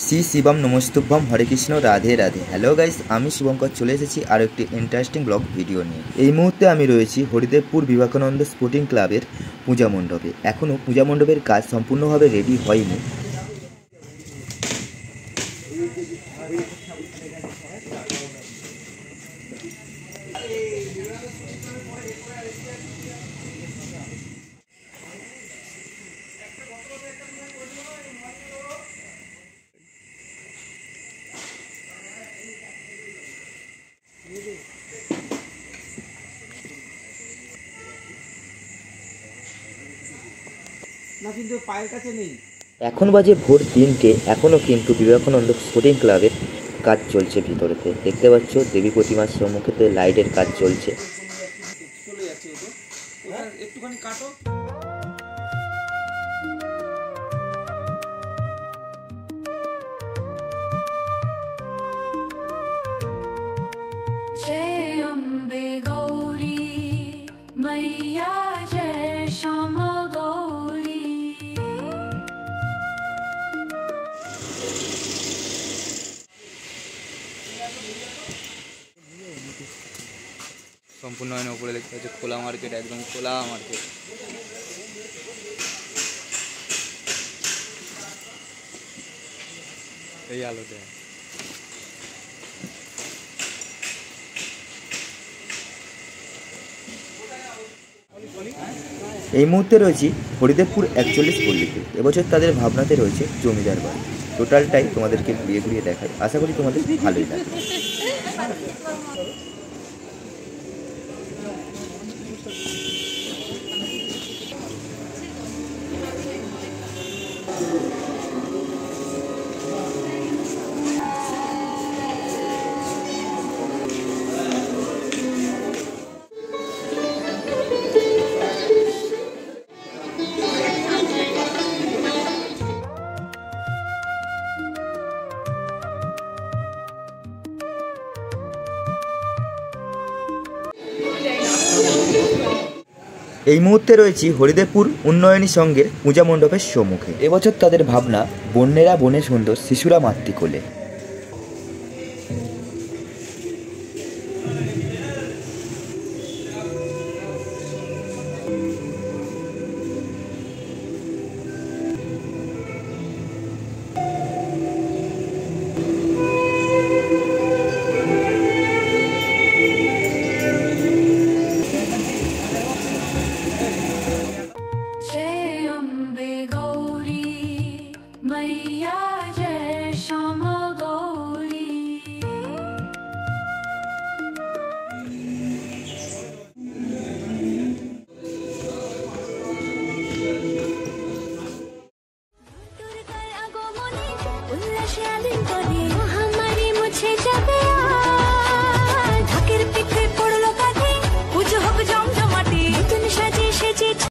শ্রী শিবম নমস্তুভ্যম, হরে Krishna, Radhe Radhe. Hello guys, আমি শুভঙ্কর চলে এসেছি আরও একটি ইন্টারেস্টিং ব্লগ ভিডিও নিয়ে। এই মুহূর্তে আমি রয়েছি হরিদেবপুর বিবেকানন্দ স্পোর্টিং ক্লাবের পূজা মণ্ডপে। এখনও পূজা মণ্ডপের কাজ সম্পূর্ণভাবে রেডি হয়নি। এখন বাজে ভোর 3টে। এখনও কিন্তু বিবেকানন্দ স্পোর্টিং ক্লাবের কাজ চলছে। ভিতরেতে দেখতে পাচ্ছ দেবী প্রতিমার সম্মুখেতে লাইটের কাজ চলছে। जय अम्बे गौरी मैया, जय श्याम गौरी। সম্পূর্ণ হয় না। উপরে দেখতে পাচ্ছি খোলা মার্কেট, একদম খোলা মার্কেট। এই আলোতে এই মুহূর্তে রয়েছি হরিদেবপুর 41 পল্লীতে। এবছর তাদের ভাবনাতে রয়েছে জমিদার বাড়ি। টোটালটাই তোমাদেরকে ঘুরিয়ে ঘুরিয়ে দেখাই, আশা করি তোমাদের ভালোই লাগবে। এই মুহূর্তে রয়েছি হরিদেবপুর উন্নয়নী সংঘের পূজা মণ্ডপের সম্মুখে। এবছর তাদের ভাবনা বন্যেরা বনে সুন্দর, শিশুরা মাতৃকোলে।